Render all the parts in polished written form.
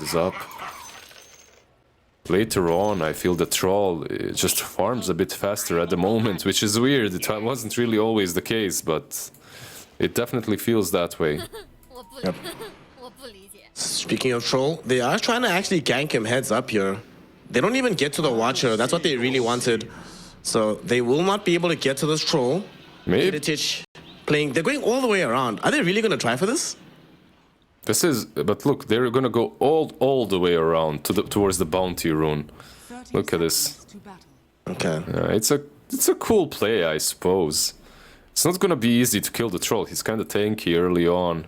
is up. Later on, I feel the troll just farms a bit faster at the moment, which is weird. It wasn't really always the case, but it definitely feels that way. Yep. Speaking of troll, they are trying to actually gank him heads up here. They don't even get to the Watcher. That's what they really wanted. So they will not be able to get to this troll. Maybe. Playing. They're going all the way around. Are they really going to try for this? This is, but look, they're gonna go all the way around towards the bounty rune. Look at this. Okay. It's a cool play, I suppose. It's not gonna be easy to kill the troll. He's kind of tanky early on.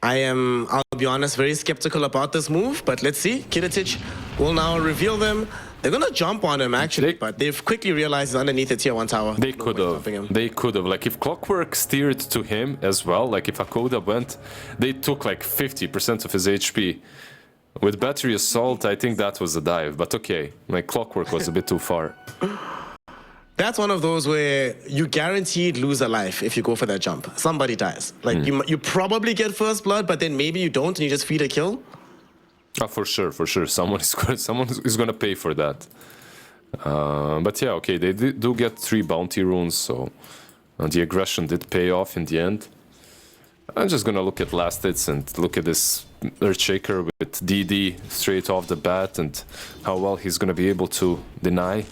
I'll be honest, very skeptical about this move, but let's see. Kinetic will now reveal them. They're gonna jump on him actually, but they've quickly realized he's underneath the tier 1 tower. They could have. Like if Clockwork steered to him as well, like if Akoda went, they took like 50% of his HP. With battery assault, I think that was a dive, but okay. Like Clockwork was a bit too far. That's one of those where you guaranteed lose a life if you go for that jump. Somebody dies. Like you probably get first blood, but then maybe you don't and you just feed a kill. Oh, for sure. Someone is gonna pay for that. But yeah, okay, they do get 3 bounty runes, so the aggression did pay off in the end. I'm just gonna look at last hits and look at this Earthshaker with DD straight off the bat and how well he's gonna be able to deny.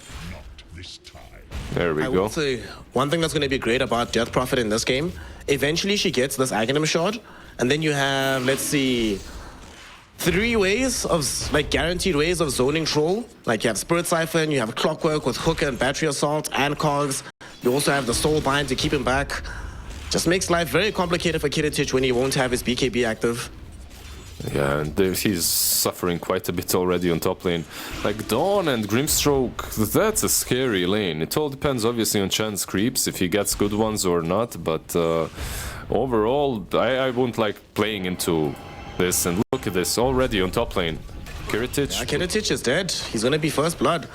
There we go. I will say, one thing that's going to be great about Death Prophet in this game, eventually she gets this Aghanim shot, and then you have, let's see, 3 ways of, like, guaranteed ways of zoning troll. Like, you have Spirit Siphon, you have Clockwork with Hook and Battery Assault and Cogs. You also have the Soul Bind to keep him back. Just makes life very complicated for Kinetic when he won't have his BKB active. Yeah, and he's suffering quite a bit already on top lane. Like Dawn and Grimstroke, that's a scary lane. It all depends obviously on chance creeps, if he gets good ones or not, but overall, I wouldn't like playing into this. And look at this, already on top lane. Kinetic. Yeah, Kinetic is dead. He's gonna be first blood.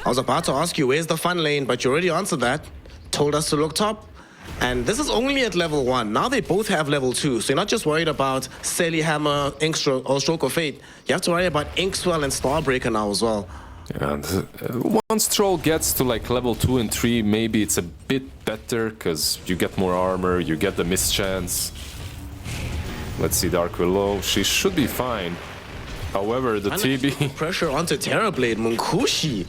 I was about to ask you, where's the fun lane? But you already answered that. Told us to look top. And this is only at level 1. Now they both have level 2. So you're not just worried about Selly Hammer, Inkstroke, or Stroke of Fate. You have to worry about Inkswell and Starbreaker now as well. And once Troll gets to like level 2 and 3, maybe it's a bit better, because you get more armor, you get the mischance. Let's see Dark Willow. She should be fine. However, the TB... Pressure onto Terrorblade, Munkushi.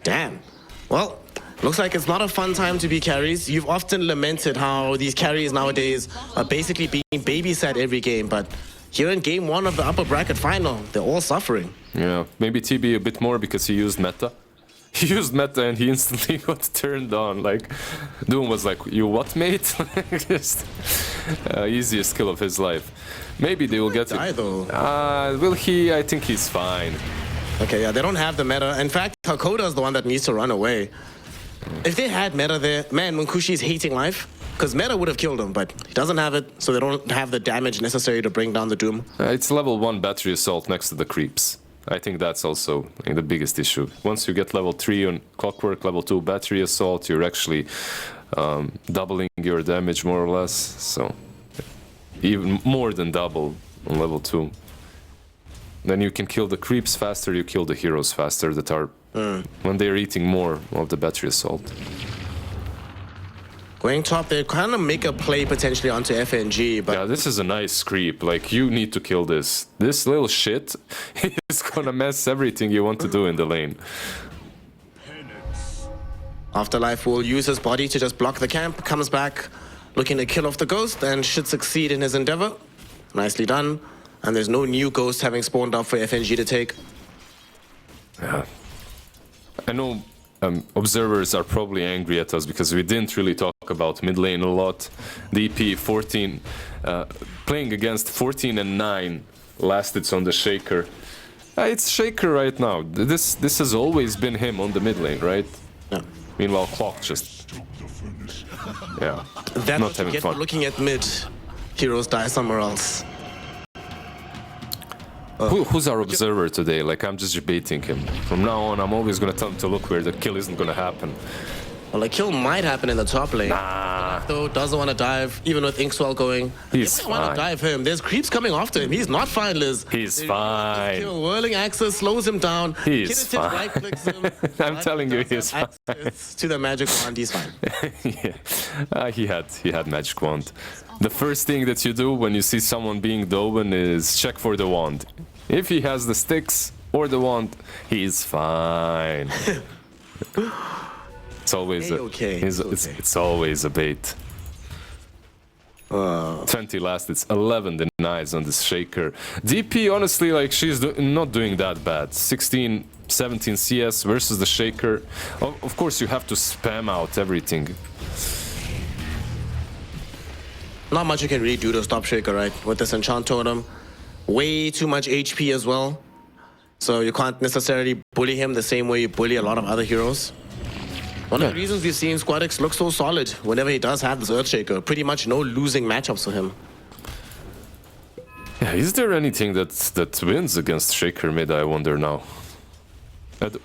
Damn. Well, looks like it's not a fun time to be carries. You've often lamented how these carries nowadays are basically being babysat every game, but here in game 1 of the upper bracket final, they're all suffering. Yeah, maybe TB a bit more because he used meta. He used meta and he instantly got turned on. Like, Doom was like, you what, mate? Just easiest skill of his life. Maybe they will get it. Will he? I think he's fine. Okay, yeah, they don't have the meta. In fact, Hakoda is the one that needs to run away. If they had meta there, man, Munkushi is hating life. Because meta would have killed him, but he doesn't have it, so they don't have the damage necessary to bring down the Doom. It's level 1 battery assault next to the creeps. I think that's also the biggest issue. Once you get level 3 on Clockwork, level 2 battery assault, you're actually doubling your damage more or less. So even more than double on level 2. Then you can kill the creeps faster, you kill the heroes faster that are when they're eating more of the battery assault. Going top, they kind of make a play potentially onto FNG, but... Yeah, this is a nice creep. Like, you need to kill this. This little shit is gonna mess everything you want to do in the lane. Afterlife will use his body to just block the camp, comes back, looking to kill off the ghost, and should succeed in his endeavor. Nicely done. And there's no new ghost having spawned up for FNG to take. Yeah. I know observers are probably angry at us because we didn't really talk about mid lane a lot. DP 14, playing against 14 and 9 last hits on the Shaker. It's Shaker right now. This has always been him on the mid lane, right? Yeah. Meanwhile, Clock just... Yeah, That's not having fun. Looking at mid, heroes die somewhere else. Who's our observer today? Like, I'm just debating him. From now on, I'm always gonna tell him to look where the kill isn't gonna happen. Well, a kill might happen in the top lane. Nah. Though doesn't want to dive, even with Inkswell going. He's They want to dive him. There's creeps coming after him. He's not fine, Liz. He's fine. Kill. Whirling Axis slows him down. He's Kidditich fine. right-clicks him. I'm telling you, he's fine. To the magic wand, he's fine. Yeah, he had magic wand. The first thing that you do when you see someone being Doben is check for the wand. If he has the sticks or the wand, he's fine. It's always okay. it's always a bait. 20 last, it's 11 denies on this shaker. DP, honestly, like, she's not doing that bad. 16, 17 CS versus the shaker. Of course, you have to spam out everything. Not much you can really do to stop shaker, right? With this enchant totem. Way too much HP as well. So you can't necessarily bully him the same way you bully a lot of other heroes. One of the reasons we've seen SquadX look so solid whenever he does have this Earthshaker. Pretty much no losing matchups for him. Yeah, is there anything that wins against Shaker mid, I wonder now?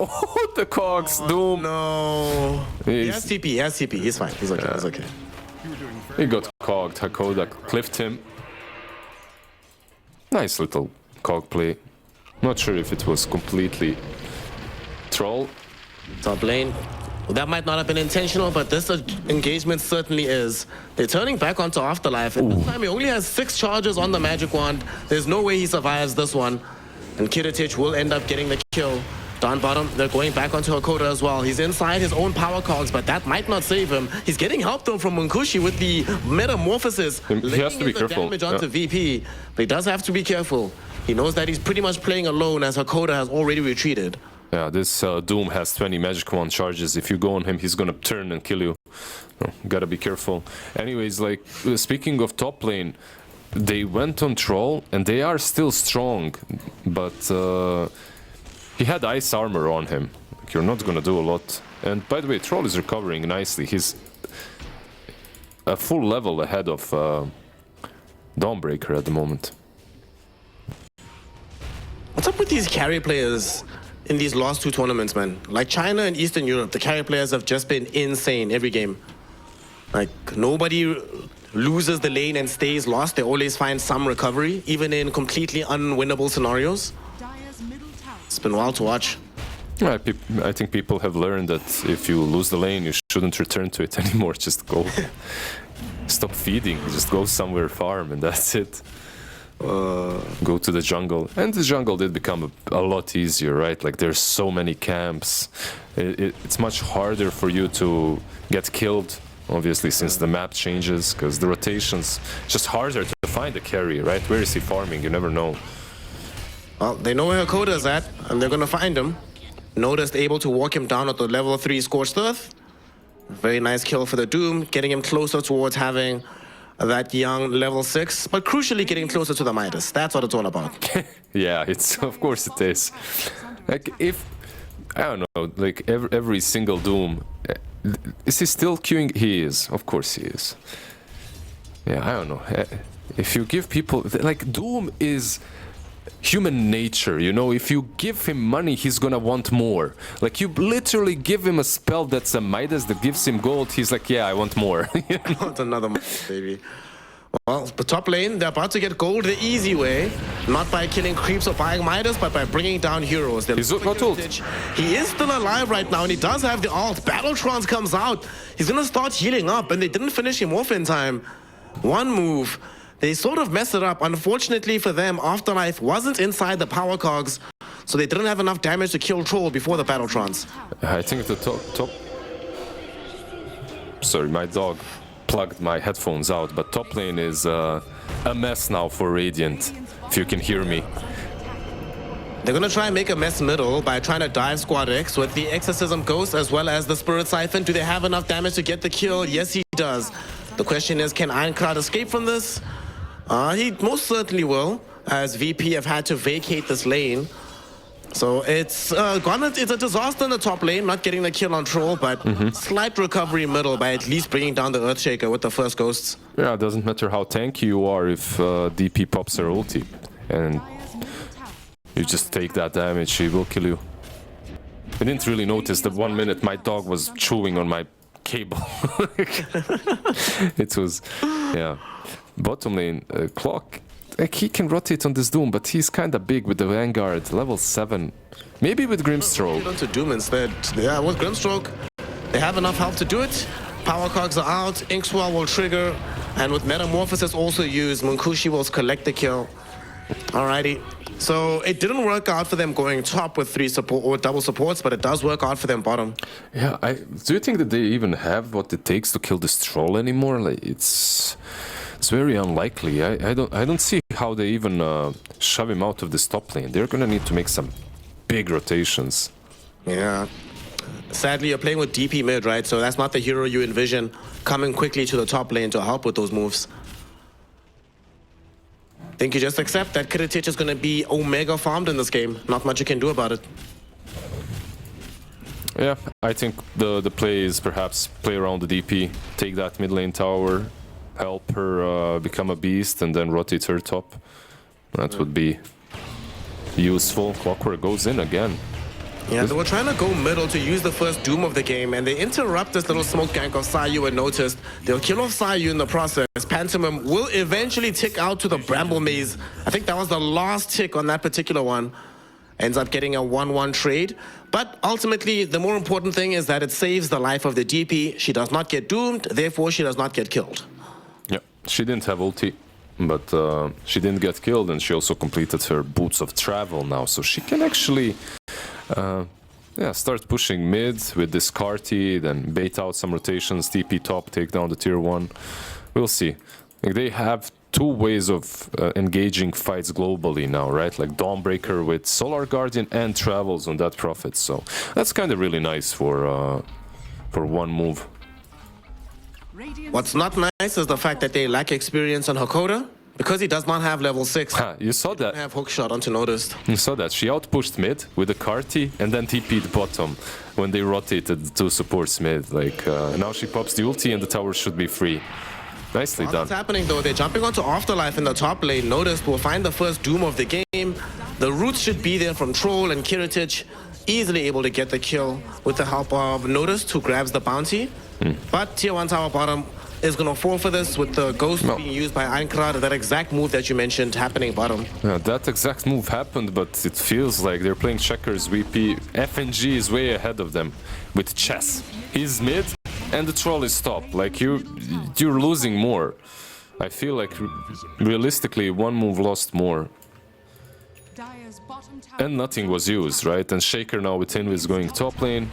Oh, the cogs, Doom! No. He has TP, he's fine, he's okay, he's okay. He got cogged, Hakoda cliffed him. Nice little cog play. Not sure if it was completely troll. Top lane. Well, that might not have been intentional, but this engagement certainly is. They're turning back onto Afterlife, and this time he only has 6 charges on the magic wand. There's no way he survives this one. And Kidditich will end up getting the kill. Down bottom, they're going back onto Hakoda as well. He's inside his own power cogs, but that might not save him. He's getting help though from Munkushi with the metamorphosis. He has to be careful. Damage onto VP, but he does have to be careful. He knows that he's pretty much playing alone as Hakoda has already retreated. Yeah, this Doom has 20 magic wand charges. If you go on him, he's gonna turn and kill you. Gotta be careful. Anyways, like, speaking of top lane, they went on Troll and they are still strong, but he had ice armor on him. Like, you're not gonna do a lot. And by the way, Troll is recovering nicely. He's a full level ahead of Dawnbreaker at the moment. What's up with these carry players in these last 2 tournaments, man? Like China and Eastern Europe, the carry players have just been insane every game. Like, nobody loses the lane and stays lost. They always find some recovery, even in completely unwinnable scenarios. It's been wild to watch. I think people have learned that if you lose the lane, you shouldn't return to it anymore. Just go. Stop feeding. Just go somewhere farm, and that's it. Go to the jungle. And the jungle did become a lot easier, right? Like, there's so many camps. It's much harder for you to get killed, obviously, since the map changes, because the rotations, just harder to find a carry, right? Where is he farming? You never know. Well, they know where Hakoda is at, and they're gonna find him. Noticed able to walk him down at the level 3 Scorched Earth. Very nice kill for the Doom, getting him closer towards having that young level 6, but crucially getting closer to the Midas. That's what it's all about. Yeah, it's, of course it is. Like, if, I don't know, like every single Doom, is he still queuing? He is, of course he is. Yeah, I don't know. If you give people, like, Doom is human nature, you know. If you give him money, he's gonna want more. Like, you literally give him a spell that's a Midas that gives him gold, he's like, yeah, I want more. I want another Midas, baby. Well, the top lane, they're about to get gold the easy way. Not by killing creeps or buying Midas, but by bringing down heroes. He's got ult. He is still alive right now, and he does have the ult. Battletrons comes out. He's gonna start healing up, and they didn't finish him off in time. One move. They sort of messed it up. Unfortunately for them, Afterlife wasn't inside the power cogs, so they didn't have enough damage to kill Troll before the Battletrons. I think the top... Sorry, my dog plugged my headphones out, but top lane is a mess now for Radiant, if you can hear me. They're gonna try and make a mess middle by trying to dive Squad X with the Exorcism Ghost as well as the Spirit Siphon. Do they have enough damage to get the kill? Yes, he does. The question is, can Ironclad escape from this? He most certainly will, as VP have had to vacate this lane. So it's a disaster in the top lane, not getting the kill on Troll, but slight recovery middle by at least bringing down the Earthshaker with the first ghosts. Yeah, it doesn't matter how tanky you are if DP pops her ulti, and you just take that damage, she will kill you. I didn't really notice that 1 minute my dog was chewing on my cable. It was, yeah. Bottom lane, Clock, like he can rotate on this Doom, but he's kind of big with the Vanguard, level 7. Maybe with Grimstroke. On to Doom instead. Yeah, with Grimstroke, they have enough health to do it. Power cogs are out, Inkswell will trigger, and with Metamorphosis also used, Munkushi will collect the kill. Alrighty. So it didn't work out for them going top with 3 support or double supports, but it does work out for them bottom. Yeah, do you think that they even have what it takes to kill this troll anymore? Like, it's very unlikely. I don't see how they even shove him out of this top lane. They're gonna need to make some big rotations. Yeah. Sadly, you're playing with DP mid, right? So that's not the hero you envision coming quickly to the top lane to help with those moves. I think you just accept that Kiritich is going to be Omega farmed in this game. Not much you can do about it. Yeah, I think the play is perhaps play around the DP, take that mid lane tower, help her become a beast, and then rotate her top. That would be useful. Clockwork goes in again. Yeah, they were trying to go middle to use the first Doom of the game, and they interrupt this little smoke gank of Sayu and Noticed. They'll kill off Sayu in the process. Pantomime will eventually tick out to the Bramble Maze. I think that was the last tick on that particular one. Ends up getting a 1-1 trade. But ultimately, the more important thing is that it saves the life of the DP. She does not get doomed, therefore she does not get killed. Yeah, she didn't have ulti, but she didn't get killed, and she also completed her Boots of Travel now, so she can actually yeah, start pushing mid with this Carti, then bait out some rotations, TP top, take down the tier 1. We'll see. Like, they have 2 ways of engaging fights globally now, right? Like Dawnbreaker with Solar Guardian and Travels on that Prophet, so that's kind of really nice for one move. What's not nice is the fact that they lack experience on Hakoda. Because he does not have level 6. You saw that. Have hookshot onto Noticed. You saw that. She outpushed mid with a Carti and then TP'd bottom when they rotated the 2 supports mid. Like, now she pops the ulti and the tower should be free. Nicely done. What's happening though? They're jumping onto Afterlife in the top lane. Noticed will find the first Doom of the game. The roots should be there from Troll and Kiritich. Easily able to get the kill with the help of Noticed, who grabs the bounty. But tier 1 tower bottom is going to fall for this with the ghost being used by Einkrad, that exact move that you mentioned happening bottom. Yeah, that exact move happened, but it feels like they're playing checkers. VP, FNG is way ahead of them with chess. He's mid and the troll is top. Like, you're losing more. I feel like realistically 1 move lost more. And nothing was used, right? And Shaker now with Invis going top lane.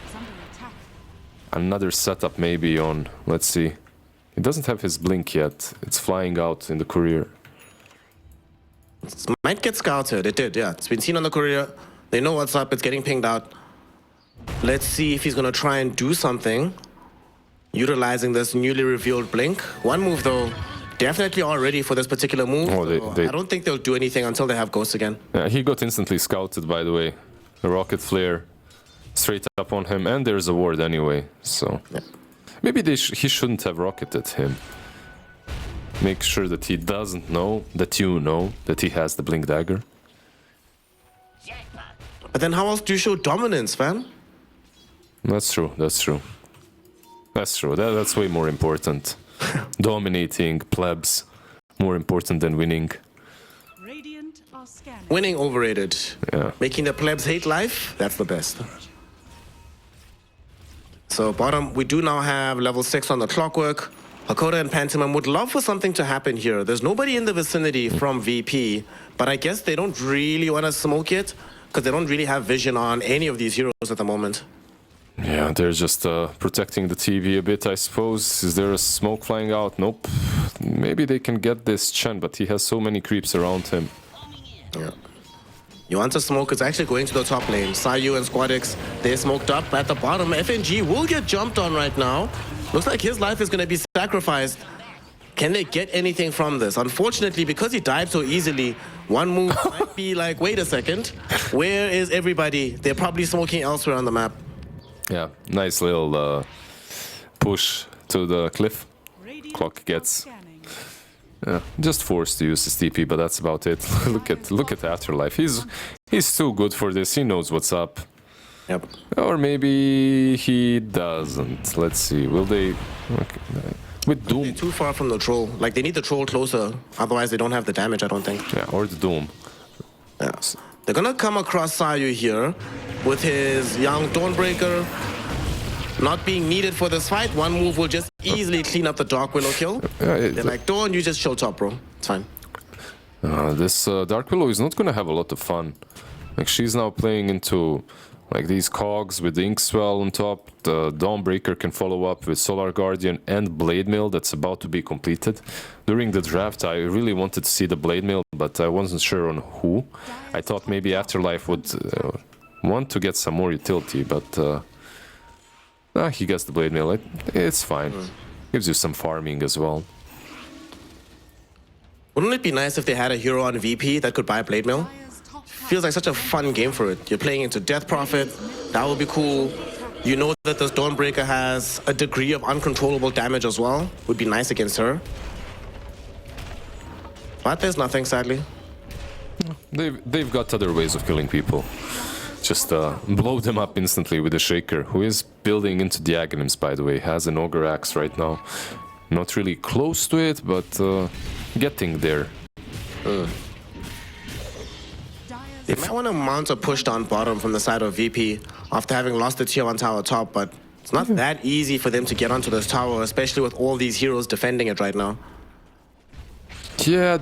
Another setup maybe on, let's see. He doesn't have his blink yet. It's flying out in the courier. It might get scouted. It did, yeah. It's been seen on the courier. They know what's up. It's getting pinged out. Let's see if he's going to try and do something, utilizing this newly revealed blink. 1 move, though. Definitely all ready for this particular move. Oh, I don't think they'll do anything until they have Ghost again. Yeah, he got instantly scouted, by the way. A rocket flare straight up on him. And there's a ward anyway, so... Yeah. Maybe he shouldn't have rocketed him. Make sure that he doesn't know, that you know, that he has the Blink Dagger. But then how else do you show dominance, fam? That's true, that's true. That's true, that's way more important. Dominating plebs, more important than winning. Winning overrated. Yeah. Making the plebs hate life, that's the best. So bottom, we do now have level 6 on the Clockwork. Hakoda and Pantomime would love for something to happen here. There's nobody in the vicinity from VP, but I guess they don't really want to smoke it because they don't really have vision on any of these heroes at the moment. Yeah, they're just protecting the TV a bit, I suppose. Is there a smoke flying out? Nope. Maybe they can get this Chen, but he has so many creeps around him. Yeah. Yuanta Smoke is actually going to the top lane. Sayu and Squadix, they're smoked up at the bottom. FNG will get jumped on right now. Looks like his life is going to be sacrificed. Can they get anything from this? Unfortunately, because he died so easily, 1 move might be like, wait a second, where is everybody? They're probably smoking elsewhere on the map. Yeah, nice little push to the cliff. Clock gets just forced to use his TP, but that's about it. look at Afterlife. He's too good for this. He knows what's up. Yep. Or maybe he doesn't. Let's see. Will they? Okay. With Doom. They're too far from the troll. Like, they need the troll closer. Otherwise, they don't have the damage, I don't think. Yeah, or the Doom. Yeah. They're gonna come across Sayu here with his young Dawnbreaker. Not being needed for this fight. One move will just easily clean up the Dark Willow kill. They're like, Dawn, you just chill top, bro. It's fine. This Dark Willow is not gonna have a lot of fun. Like, she's now playing into like these cogs with the Inkswell on top. The Dawnbreaker can follow up with Solar Guardian and Blade Mail that's about to be completed. During the draft, I really wanted to see the Blade Mail, but I wasn't sure on who. I thought maybe Afterlife would want to get some more utility, but he gets the Blade Mail. It's fine. Gives you some farming as well. Wouldn't it be nice if they had a hero on VP that could buy Blade Mail? Feels like such a fun game for it. You're playing into Death Prophet. That would be cool. You know that this Dawnbreaker has a degree of uncontrollable damage as well. Would be nice against her. But there's nothing, sadly. They've got other ways of killing people. Just blow them up instantly with a Shaker, who is building into the Aghanims, by the way. Has an Ogre Axe right now. Not really close to it, but getting there. They might want to mount a push down bottom from the side of VP after having lost the tier 1 tower top, but it's not that easy for them to get onto this tower, especially with all these heroes defending it right now. Yeah,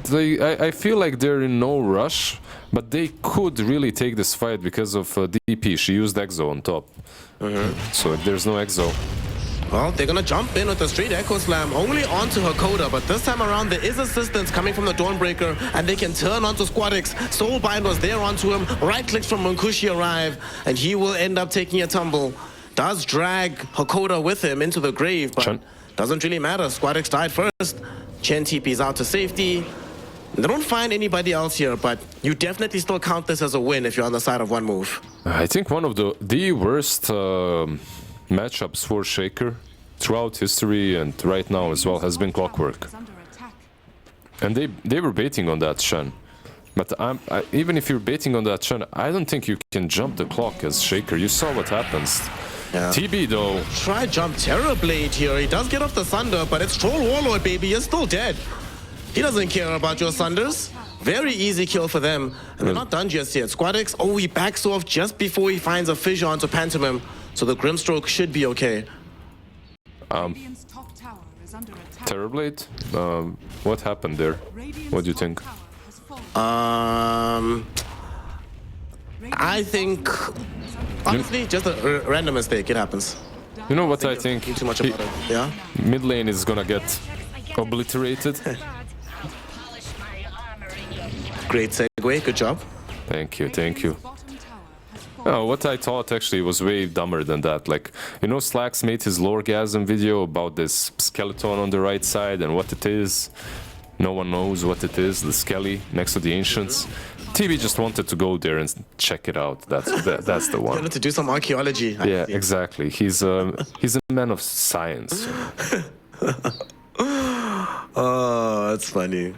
I feel like they're in no rush, but they could really take this fight because of DP. She used Exo on top. So if there's no Exo... Well, they're gonna jump in with the straight Echo Slam only onto Hakoda, but this time around there is assistance coming from the Dawnbreaker, and they can turn onto Squadix. Soulbind was there onto him, right clicks from Munkushi arrive, and he will end up taking a tumble. Does drag Hakoda with him into the grave, but doesn't really matter. Squadix died first. Chen TP's out to safety. They don't find anybody else here, but you definitely still count this as a win if you're on the side of one move. I think one of the worst matchups for Shaker throughout history and right now as well has been Clockwork. And they were baiting on that Shen. But even if you're baiting on that Shen, I don't think you can jump the clock as Shaker. You saw what happens. Yeah. TB though. Try jump Terrorblade here. He does get off the Sunder, but it's Troll Warlord, baby. You're still dead. He doesn't care about your Sunders. Very easy kill for them. And they're not done just yet. Squadix, oh, he backs off just before he finds a fissure onto Pantomime. So the Grimstroke should be okay. Terrorblade? What happened there? What do you think? I think, honestly, just a random mistake. It happens. You know what I think? Too much about it. Yeah. Mid lane is gonna get obliterated. Great segue. Good job. Thank you. Thank you. Oh, what I thought actually was way dumber than that. Like, you know, Slacks made his Lorgasm video about this skeleton on the right side and what it is. No one knows what it is, the Skelly next to the Ancients. TB just wanted to go there and check it out. That's the one. He wanted to do some archaeology. Yeah, exactly. He's a man of science. Oh, that's funny.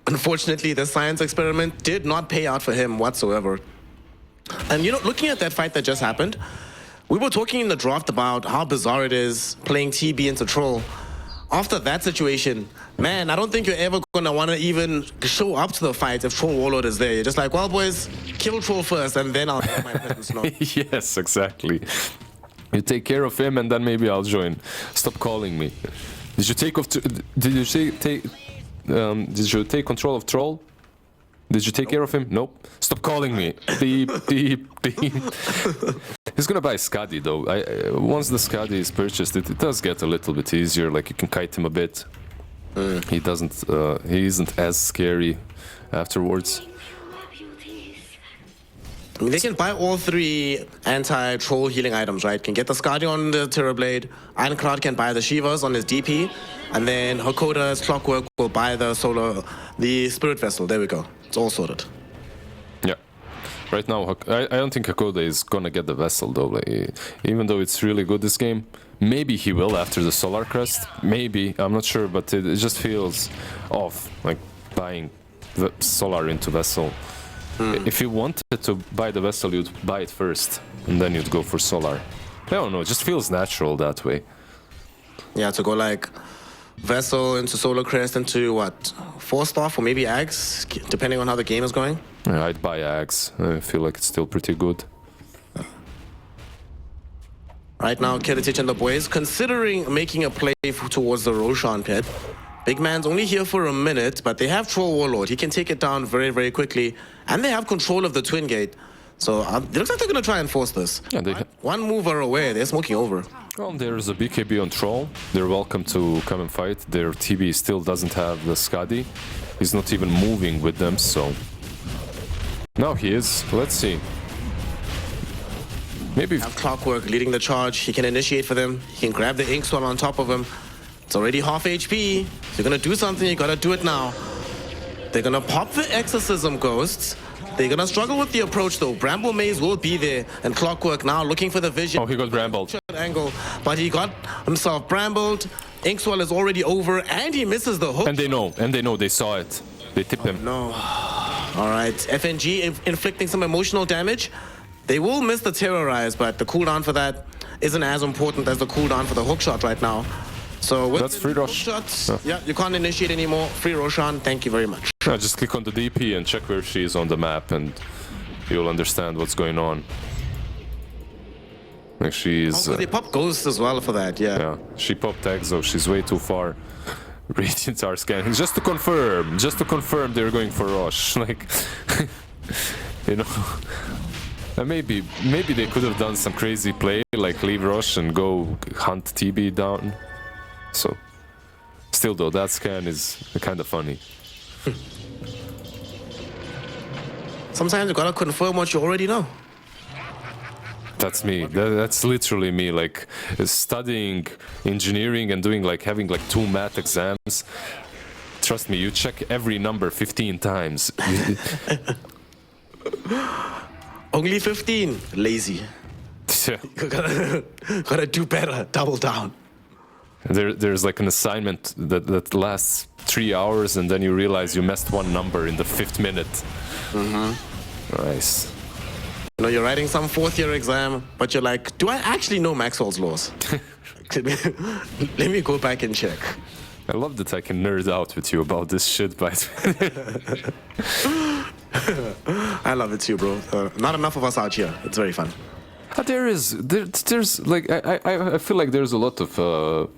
Unfortunately, the science experiment did not pay out for him whatsoever. And you know, looking at that fight that just happened, we were talking in the draft about how bizarre it is playing TB into Troll. After that situation, man, I don't think you're ever gonna want to even show up to the fight if Troll Warlord is there. You're just like, well, boys, kill Troll first, and then I'll have my presence known. Yes, exactly. You take care of him, and then maybe I'll join. Stop calling me. Did you take off? Did you take control of Troll? Did you take care of him? Nope. Stop calling me. Beep, beep, beep. He's gonna buy Skadi though. Once the Skadi is purchased, it does get a little bit easier. Like, you can kite him a bit. He doesn't. He isn't as scary afterwards. I mean, they can buy all three anti-troll healing items, right? Can get the Skadi on the Terrorblade, Ironclad can buy the Shivas on his DP, and then Hakoda's Clockwork will buy the Spirit Vessel. There we go. It's all sorted. Yeah. Right now, I don't think Hakoda is gonna get the Vessel though. Like, even though it's really good this game, maybe he will after the Solar Crest. Maybe, I'm not sure, but it just feels off. Like buying the Solar into Vessel. If you wanted to buy the vessel, you'd buy it first, and then you'd go for solar. I don't know, it just feels natural that way. Yeah, to go like Vessel into Solar Crest into what? 4-star or maybe Ags, depending on how the game is going. Yeah, I'd buy Ags. I feel like it's still pretty good. Right now, Kiritich and the boys considering making a play towards the Roshan pit. Big man's only here for a minute, but they have Troll Warlord. He can take it down very, very quickly. And they have control of the Twin Gate. So it looks like they're going to try and force this. Yeah, One mover away, they're smoking over. Well, there's a BKB on Troll. They're welcome to come and fight. Their TB still doesn't have the Skadi. He's not even moving with them, so... Now he is. Let's see. Maybe... Have Clockwork leading the charge. He can initiate for them. He can grab the Ink Swell on top of him. It's already half HP. If you're going to do something, you got to do it now. They're going to pop the Exorcism Ghosts. They're going to struggle with the approach, though. Bramble Maze will be there. And Clockwork now looking for the vision. Oh, he got brambled. Angle, but he got himself brambled. Inkswell is already over, and he misses the hook. And they know, they saw it. They tip him. No. All right, FNG inflicting some emotional damage. They will miss the Terrorize, but the cooldown for that isn't as important as the cooldown for the hook shot right now. So with that's free Rosh. Shots, yeah, you can't initiate anymore. Free Roshan, thank you very much. Yeah, just click on the DP and check where she is on the map, and you'll understand what's going on. Like she's... they pop Ghost as well for that, yeah. Yeah, she popped Exo, she's way too far. Radiants are scanning, just to confirm they're going for Rosh, like... you know... And maybe they could have done some crazy play, like leave Rosh and go hunt TB down. So... Still though, that scan is kind of funny. Sometimes you gotta confirm what you already know. That's me. That's literally me. Like studying engineering and doing like having like 2 math exams. Trust me, you check every number 15 times. Only 15. Lazy. Yeah. Gotta do better. Double down. There's like an assignment that lasts 3 hours, and then you realize you messed one number in the 5th minute. Nice. You know, you're writing some 4th-year exam, but you're like, do I actually know Maxwell's laws? Let me go back and check. I love that I can nerd out with you about this shit, by the way. I love it too, bro. Not enough of us out here. It's very fun. There's like I feel like there's a lot of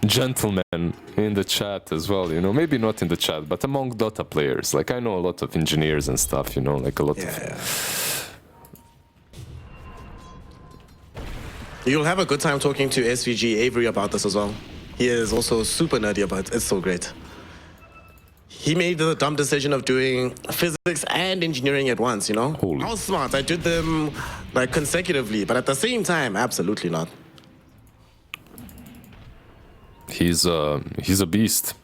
gentlemen in the chat as well, you know, maybe not in the chat, but among Dota players. Like I know a lot of engineers and stuff, you know, like a lot of... You'll have a good time talking to SVG Avery about this as well. He is also super nerdy about it. It's so great. He made the dumb decision of doing physics and engineering at once, you know? Holy. I was smart. I did them like consecutively, but at the same time, absolutely not. He's a beast.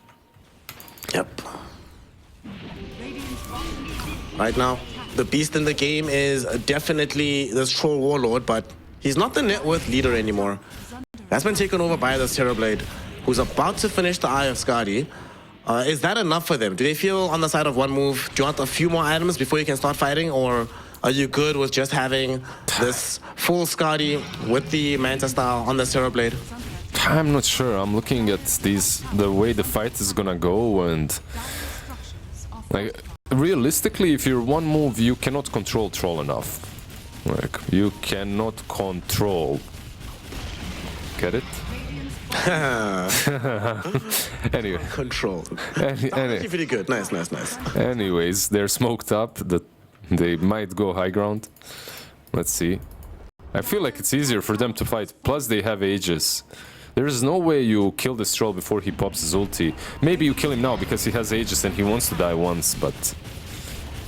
Yep. Right now, the beast in the game is definitely this Troll Warlord, but he's not the net worth leader anymore. That's been taken over by this Terrorblade, who's about to finish the Eye of Skadi. Is that enough for them? Do they feel on the side of one move? Do you want a few more items before you can start fighting, or are you good with just having this full Skadi with the Manta style on the Terrorblade? I'm not sure. I'm looking at the way the fight is gonna go, and like realistically, if you're one move, you cannot control Troll enough. Like you cannot control. Get it? Anyway. Control. Anyway. Pretty good. Nice. Anyways, they're smoked up. That they might go high ground. Let's see. I feel like it's easier for them to fight. Plus, they have Aegis. There is no way you kill this troll before he pops his ulti. Maybe you kill him now because he has Aegis and he wants to die once, but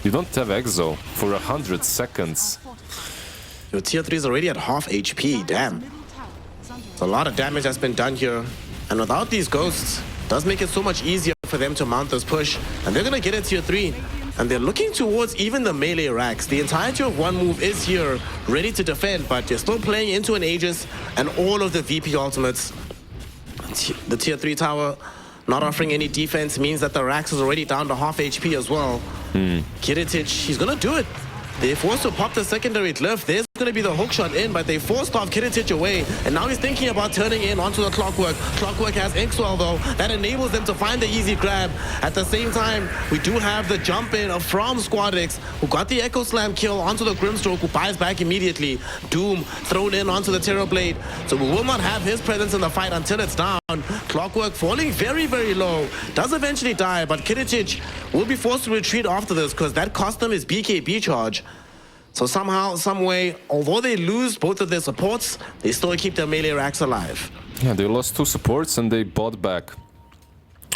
you don't have Exo for 100 seconds. Your tier 3 is already at half HP. Damn. It's a lot of damage that's been done here. And without these ghosts, it does make it so much easier for them to mount this push. And they're going to get it tier 3. And they're looking towards even the melee racks. The entirety of one move is here, ready to defend, but they're still playing into an Aegis and all of the VP ultimates. The tier 3 tower not offering any defense means that the racks is already down to half HP as well. Kiritic, he's gonna do it. They're forced to pop the secondary glyph. There's going to be the hook shot in, but they forced off Kiritic away. And now he's thinking about turning in onto the Clockwork. Clockwork has X12 though. That enables them to find the easy grab. At the same time, we do have the jump in from SquadX, who got the Echo Slam kill onto the Grimstroke, who buys back immediately. Doom thrown in onto the Terrorblade. So we will not have his presence in the fight until it's down. Clockwork falling very, very low. Does eventually die, but Kiritic will be forced to retreat after this because that cost them his BKB charge. So somehow, some way, although they lose both of their supports, they still keep their melee racks alive. Yeah, they lost 2 supports and they bought back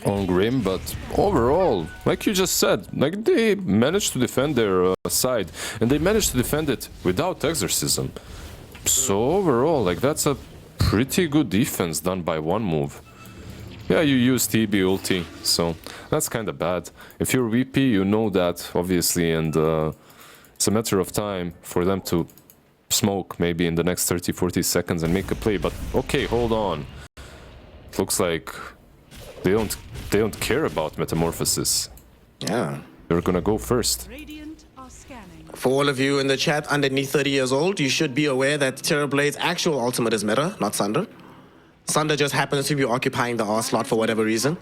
on Grim, but overall, like you just said, like they managed to defend their side, and they managed to defend it without Exorcism. So overall, like that's a pretty good defense done by one move. Yeah, you use TB ulti, so that's kind of bad. If you're VP, you know that, obviously, and it's a matter of time for them to smoke maybe in the next 30-40 seconds and make a play. But okay, hold on. It looks like they don't care about Metamorphosis. Yeah. They're gonna go first. For all of you in the chat underneath 30 years old, you should be aware that Terrorblade's actual ultimate is meta, not Sunder. Sunder just happens to be occupying the R slot for whatever reason.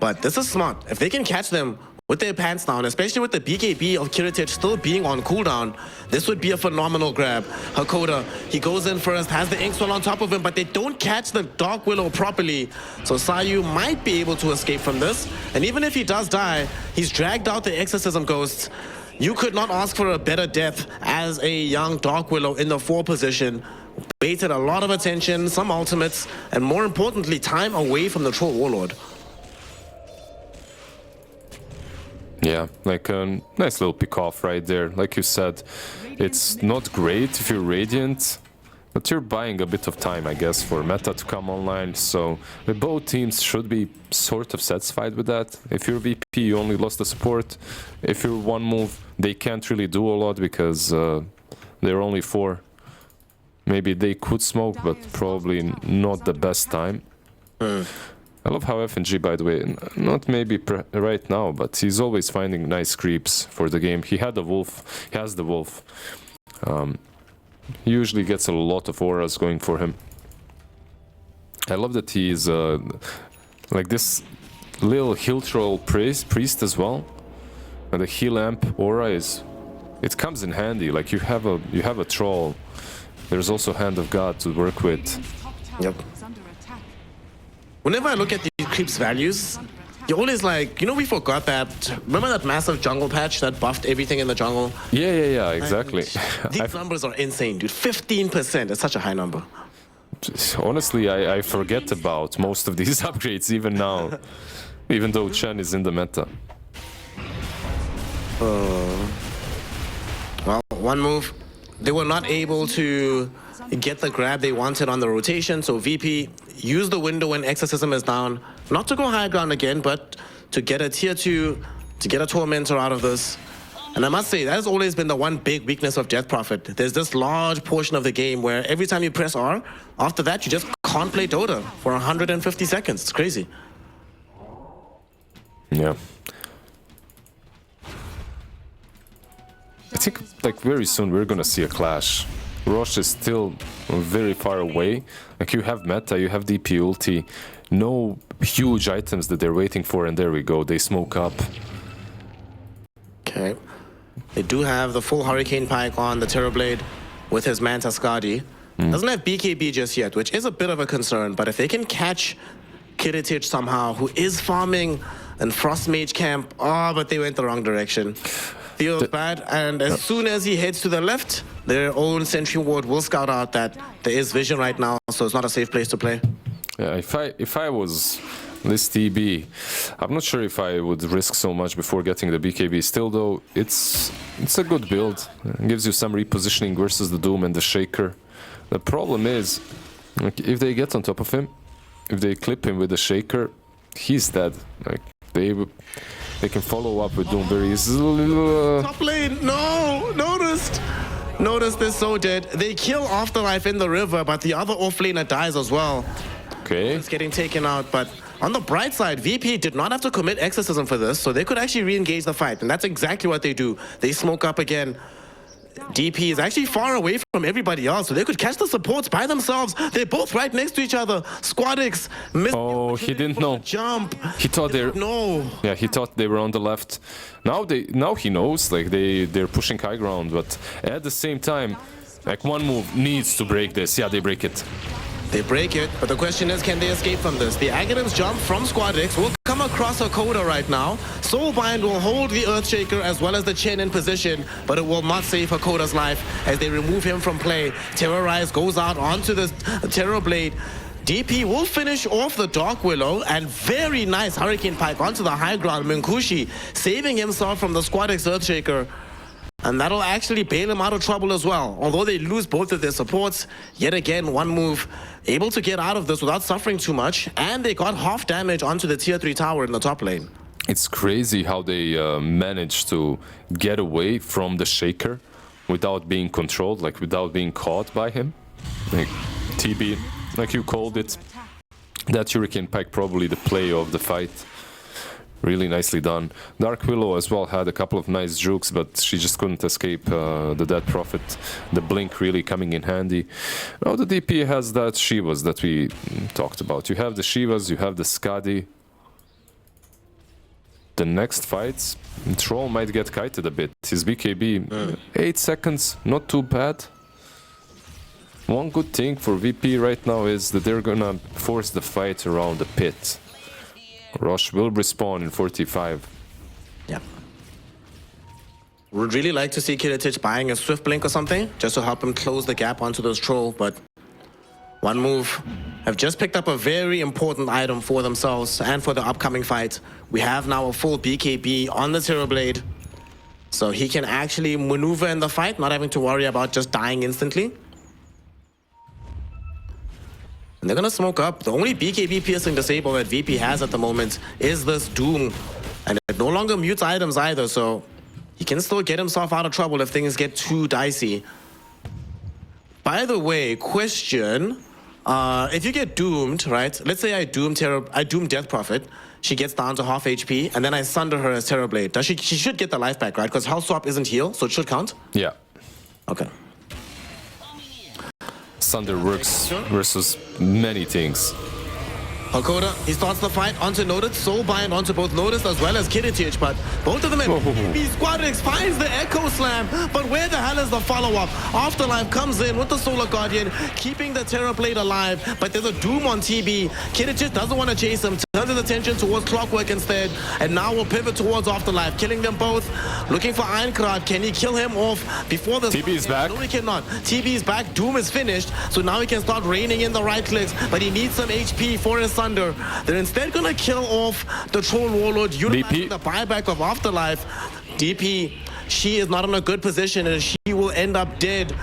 But this is smart. If they can catch them with their pants down, especially with the BKB of Kiritic still being on cooldown, this would be a phenomenal grab. Hakoda, he goes in first, has the Inkswell on top of him, but they don't catch the Dark Willow properly. So Sayu might be able to escape from this. And even if he does die, he's dragged out the Exorcism Ghosts. You could not ask for a better death as a young Dark Willow in the 4 position. Baited a lot of attention, some ultimates, and more importantly, time away from the Troll Warlord. Yeah, like a nice little pick-off right there. Like you said, it's not great if you're Radiant, but you're buying a bit of time, I guess, for meta to come online. So both teams should be sort of satisfied with that. If you're VP, you only lost the support. If you're one move, they can't really do a lot because they're only 4. Maybe they could smoke, but probably not the best time. I love how FNG, by the way, not maybe right now, but he's always finding nice creeps for the game. He had the Wolf, he has the Wolf. He usually gets a lot of auras going for him. I love that he's like this little heal troll priest as well. And the heal amp aura it comes in handy. Like you have a troll. There's also Hand of God to work with. Yep. Whenever I look at these creeps values, you're always like, you know, we forgot that. Remember that massive jungle patch that buffed everything in the jungle? Yeah, exactly. These numbers are insane, dude. 15%. It's such a high number. Honestly, I forget about most of these upgrades even now, even though Chen is in the meta. Well, one move. They were not able to get the grab they wanted on the rotation, so VP used the window when Exorcism is down, not to go high ground again, but to get a tier 2, to get a Tormentor out of this. And I must say, that has always been the one big weakness of Death Prophet. There's this large portion of the game where every time you press R, after that you just can't play Dota for 150 seconds. It's crazy. Yeah. I think like very soon we're gonna see a clash. Roche is still very far away. Like you have meta, you have DP ulti, no huge items that they're waiting for, and there we go, they smoke up. Okay. They do have the full Hurricane Pike on the Terrorblade with his Manta Skadi. Doesn't have BKB just yet, which is a bit of a concern, but if they can catch Kiritic somehow, who is farming in Frost Mage camp, but they went the wrong direction. Feels bad, and as soon as he heads to the left, their own Sentry Ward will scout out that there is vision right now, so it's not a safe place to play. Yeah, if I was this TB, I'm not sure if I would risk so much before getting the BKB. Still though, it's a good build. It gives you some repositioning versus the Doom and the Shaker. The problem is, like, if they get on top of him, if they clip him with the Shaker, he's dead. Like they can follow up with Doom very easily. Top lane, no! Noticed they're so dead. They kill Afterlife in the river, but the other offlaner dies as well. Okay. It's getting taken out, but On the bright side, VP did not have to commit exorcism for this, so they could actually re-engage the fight, and that's exactly what they do. They smoke up again. DP is actually far away from everybody else, so they could catch the supports by themselves. They're both right next to each other. Squadix missed. Oh, he didn't know. Jump. He thought they're no. Yeah, he thought they were on the left. Now he knows, like they're pushing high ground, but at the same time, like one move needs to break this. Yeah, they break it. They break it, but the question is, can they escape from this? The Aghanim's jump from Squadix will come across a Coda right now. Soulbind will hold the Earthshaker as well as the Chen in position, but it will not save Hakoda's life as they remove him from play. Terrorize goes out onto the Terror Blade. DP will finish off the Dark Willow, and very nice Hurricane Pike onto the high ground. Minkushi saving himself from the Squadix Earthshaker. And that'll actually bail him out of trouble as well. Although they lose both of their supports, yet again, one move able to get out of this without suffering too much. And they got half damage onto the tier 3 tower in the top lane. It's crazy how they managed to get away from the Shaker without being controlled, like without being caught by him. Like TB, like you called it, that Hurricane Pike probably the play of the fight. Really nicely done. Dark Willow as well had a couple of nice jukes, but she just couldn't escape the Dead Prophet. The Blink really coming in handy. Now the DP has that Shivas that we talked about. You have the Shivas, you have the Skadi. The next fights, Troll might get kited a bit. His BKB, 8 seconds, not too bad. One good thing for VP right now is that they're gonna force the fight around the pit. Rosh will respawn in 45. Yeah. Would really like to see Kiritich buying a Swift Blink or something, just to help him close the gap onto those Troll, but one move. Have just picked up a very important item for themselves and for the upcoming fight. We have now a full BKB on the Terror Blade, so he can actually maneuver in the fight, not having to worry about just dying instantly. And they're gonna smoke up. The only BKB piercing disable that VP has at the moment is this Doom. And it no longer mutes items either, so he can still get himself out of trouble if things get too dicey. By the way, question. If you get doomed, right? Let's say I doom Death Prophet. She gets down to half HP, and then I sunder her as Terror Blade. She should get the life back, right? Because Health Swap isn't heal, so it should count? Yeah. Okay. Sunder works versus many things. Hakoda, he starts the fight onto Noted, Soulbind onto both Notice as well as Kiritich, but both of them in Squadix finds the Echo Slam, but where the hell is the follow-up? Afterlife comes in with the Solar Guardian, keeping the Terror Blade alive, but there's a Doom on TB. Kiritich doesn't want to chase him, turns his attention towards Clockwork instead, and now will pivot towards Afterlife, killing them both, looking for Ironcrad. Can he kill him off before this? TB is back. No, he cannot. TB is back, Doom is finished, so now he can start raining in the right clicks, but he needs some HP for his Thunder. They're instead gonna kill off the Troll Warlord, utilizing the buyback of Afterlife. DP, she is not in a good position and she will end up dead.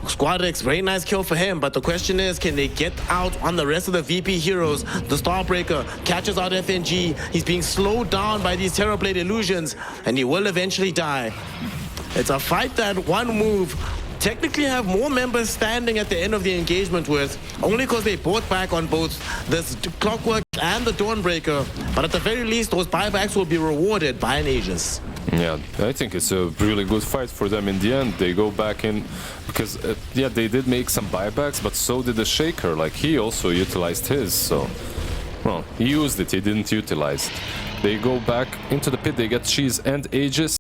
Squadix, very nice kill for him, but the question is, can they get out on the rest of the VP heroes? The Starbreaker catches out FNG. He's being slowed down by these Terrorblade illusions, and he will eventually die. It's a fight that one move technically have more members standing at the end of the engagement with, only because they bought back on both this Clockwork and the Dawnbreaker, but at the very least those buybacks will be rewarded by an Aegis. Yeah, I think it's a really good fight for them in the end. They go back in, because yeah, they did make some buybacks, but so did the Shaker, like he also utilized his, so well, he used it, he didn't utilize it. They go back into the pit, they get Cheese and Aegis.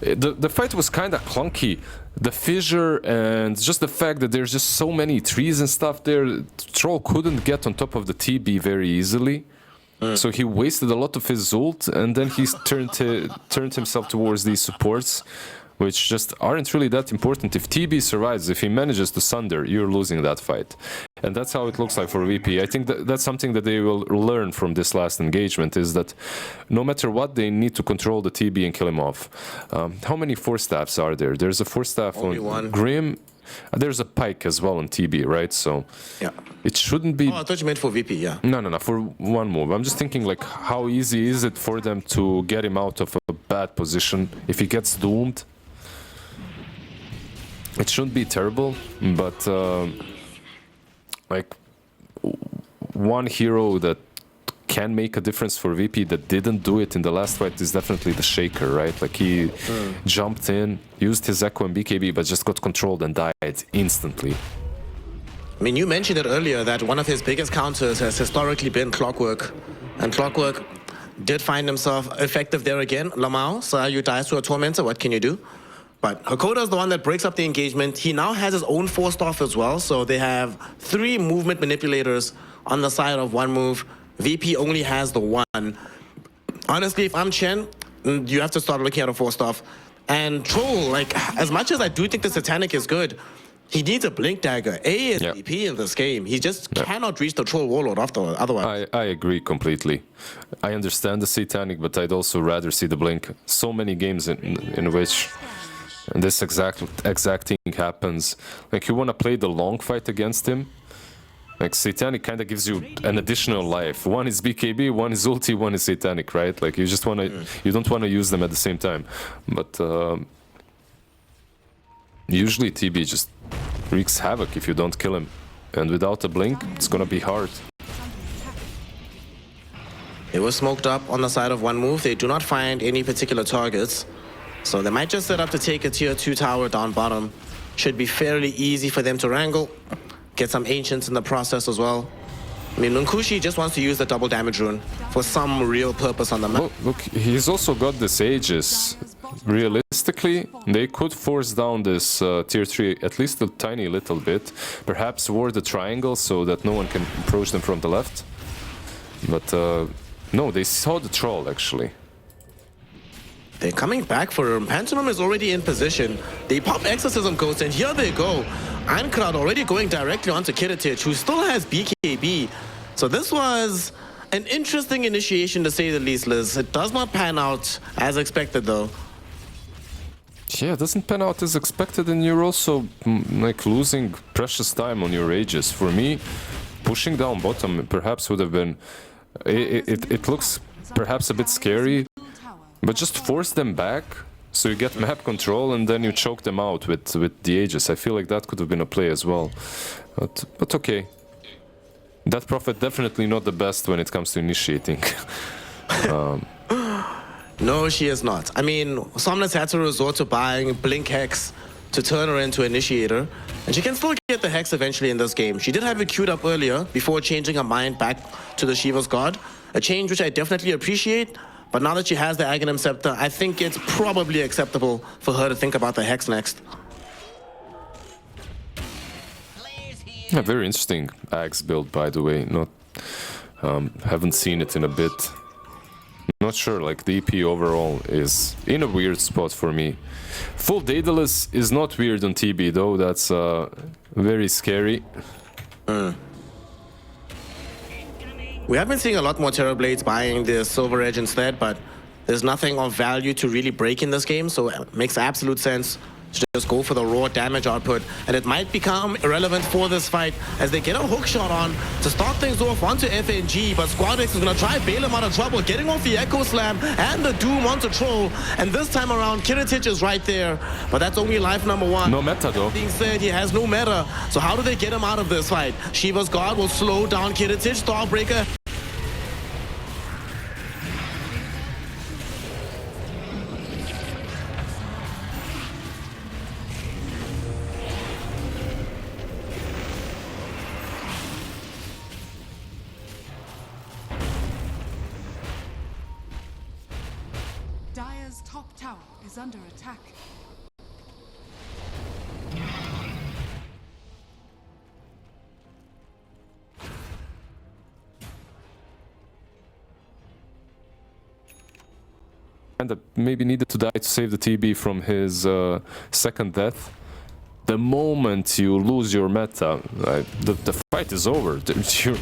The fight was kind of clunky. The fissure and just the fact that there's just so many trees and stuff there, Troll couldn't get on top of the TB very easily. So he wasted a lot of his ult, and then he turned himself towards these supports, which just aren't really that important. If TB survives, if he manages to sunder, you're losing that fight. And that's how it looks like for VP. I think that's something that they will learn from this last engagement, is that no matter what, they need to control the TB and kill him off. How many 4-staffs are there? There's a 4-staff on Grim. There's a Pike as well on TB, right? So yeah, it shouldn't be... Oh, I thought you meant for VP, yeah. No, for one move. I'm just thinking, like, how easy is it for them to get him out of a bad position if he gets doomed? It shouldn't be terrible, but like one hero that can make a difference for VP that didn't do it in the last fight is definitely the Shaker, right? Like he jumped in, used his Echo and BKB, but just got controlled and died instantly. I mean, you mentioned it earlier that one of his biggest counters has historically been Clockwork. And Clockwork did find himself effective there again. Lamau, so you dies to a Tormentor, what can you do? But Hakoda is the one that breaks up the engagement. He now has his own forced off as well, so they have 3 movement manipulators on the side of one move. VP only has the 1. Honestly, if I'm Chen, you have to start looking at a forced off. And Troll, like, as much as I do think the Satanic is good, he needs a Blink Dagger. A is VP in this game. He just cannot reach the Troll Warlord otherwise. I agree completely. I understand the Satanic, but I'd also rather see the Blink. So many games in which this exact thing happens. Like, you want to play the long fight against him. Like, Satanic kind of gives you an additional life. One is BKB, one is ulti, one is Satanic, right? Like, you just want to, you don't want to use them at the same time. But usually TB just wreaks havoc if you don't kill him. And without a blink, it's gonna be hard. It was smoked up on the side of one move. They do not find any particular targets. So they might just set up to take a tier 2 tower down bottom. Should be fairly easy for them to wrangle. Get some Ancients in the process as well. I mean, Nunkushi just wants to use the double damage rune for some real purpose on the map. Look, he's also got this Aegis. Realistically, they could force down this tier 3 at least a tiny little bit. Perhaps ward the triangle so that no one can approach them from the left. But no, they saw the troll actually. They're coming back for him. Pantomime is already in position. They pop Exorcism Ghost, and here they go. Ankrat already going directly onto Kiritich, who still has BKB. So this was an interesting initiation, to say the least, Liz. It does not pan out as expected, though. Yeah, it doesn't pan out as expected, and you're also like losing precious time on your Aegis. For me, pushing down bottom perhaps would have been... It looks perhaps a bit scary, but just force them back so you get map control and then you choke them out with the Aegis. I feel like that could have been a play as well. But okay. That Prophet definitely not the best when it comes to initiating. No, she is not. I mean, Somnus had to resort to buying Blink Hex to turn her into Initiator. And she can still get the Hex eventually in this game. She did have it queued up earlier before changing her mind back to the Shiva's God. A change which I definitely appreciate. But now that she has the Aghanim Scepter, I think it's probably acceptable for her to think about the Hex next. Yeah, very interesting Ags build, by the way. Not haven't seen it in a bit. Not sure, like the EP overall is in a weird spot for me. Full Daedalus is not weird on TB though, that's very scary. We have been seeing a lot more Terrorblades buying the Silver Edge instead, but there's nothing of value to really break in this game, so it makes absolute sense to just go for the raw damage output. And it might become irrelevant for this fight as they get a hook shot on to start things off onto FNG, but Squadex is going to try bail him out of trouble, getting off the Echo Slam and the Doom onto Troll. And this time around, Kiritich is right there, but that's only life number 1. No meta though. Being said, he has no meta. So how do they get him out of this fight? Shiva's God will slow down Kiritich. Starbreaker. Dire's top tower is under attack. And that maybe needed to die to save the TB from his second death. The moment you lose your meta, the fight is over.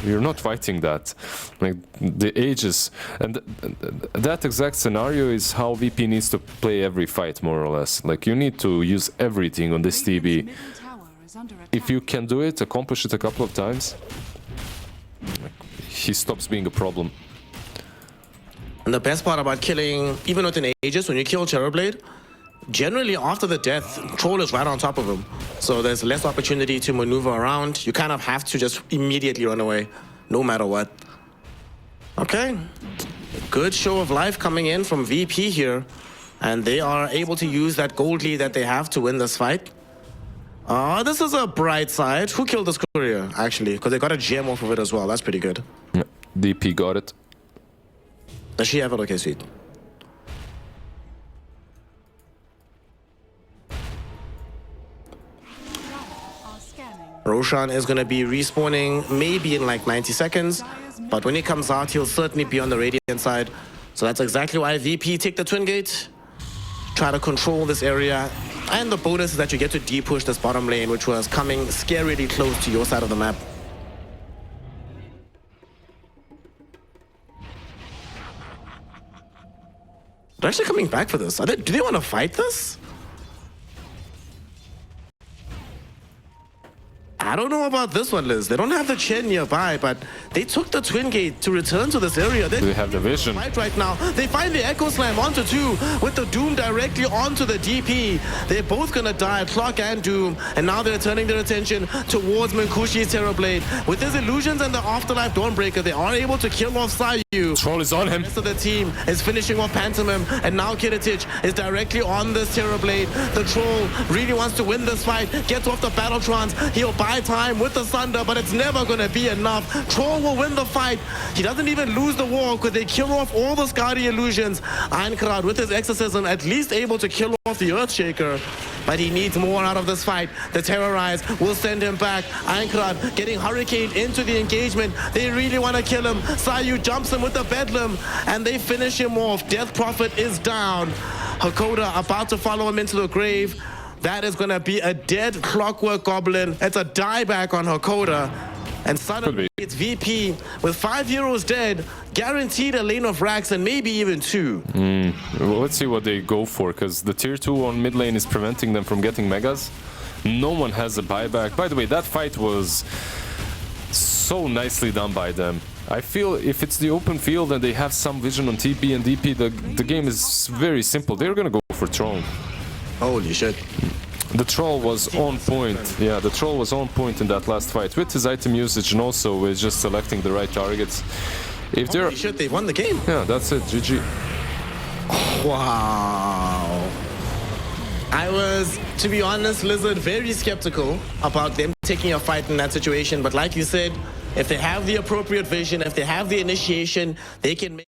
You're not fighting that. Like the Aegis, and that exact scenario is how VP needs to play every fight, more or less. Like you need to use everything on this TB. If you can do it, accomplish it a couple of times, he stops being a problem. And the best part about killing, even with an Aegis, when you kill Terrorblade, generally after the death, Troll is right on top of him. So there's less opportunity to maneuver around. You kind of have to just immediately run away, no matter what. Okay. Good show of life coming in from VP here. And they are able to use that gold lead that they have to win this fight. This is a bright side. Who killed this courier, actually? Because they got a gem off of it as well. That's pretty good. Yeah, DP got it. Does she have it? Okay, sweet. Roshan is going to be respawning maybe in like 90 seconds. But when he comes out, he'll certainly be on the Radiant side. So that's exactly why VP take the Twin Gate. Try to control this area. And the bonus is that you get to de-push this bottom lane, which was coming scarily close to your side of the map. They're actually coming back for this. Do they want to fight this? I don't know about this one, Liz. They don't have the Chen nearby, but they took the Twin Gate to return to this area. They have the vision. Right now, they find the Echo Slam onto 2 with the Doom directly onto the DP. They're both gonna die, Clock and Doom, and now they're turning their attention towards Minkushi's Terrorblade. With his illusions and the Afterlife Dawnbreaker, they are able to kill off Sayu. Troll is on him. The rest of the team is finishing off Pantomim, and now Kiritich is directly on this Terrorblade. The Troll really wants to win this fight, gets off the Battletrons. He'll buy time with the Sunder, but it's never gonna be enough. Troll will win the fight. He doesn't even lose the war because they kill off all the Skadi illusions. Ironcrad with his exorcism at least able to kill off the Earthshaker, but he needs more out of this fight. The Terrorize will send him back. Ironcrad getting hurricaned into the engagement. They really want to kill him. Sayu jumps him with the Bedlam, and they finish him off. Death Prophet is down. Hakoda about to follow him into the grave. That is going to be a dead Clockwork Goblin. It's a dieback on Hakoda. And suddenly it's VP with 5 heroes dead, guaranteed a lane of racks and maybe even 2. Well, let's see what they go for, because the tier 2 on mid lane is preventing them from getting megas. No one has a buyback. By the way, that fight was so nicely done by them. I feel if it's the open field and they have some vision on TP and DP, the game is very simple. They're gonna go for Troll. Holy shit. The Troll was on point. Yeah, the Troll was on point in that last fight with his item usage and also with just selecting the right targets. If they're... Holy shit, they won the game. Yeah, that's it. GG. Wow. I was, to be honest, Lizard, very skeptical about them taking a fight in that situation. But like you said, if they have the appropriate vision, if they have the initiation, they can make...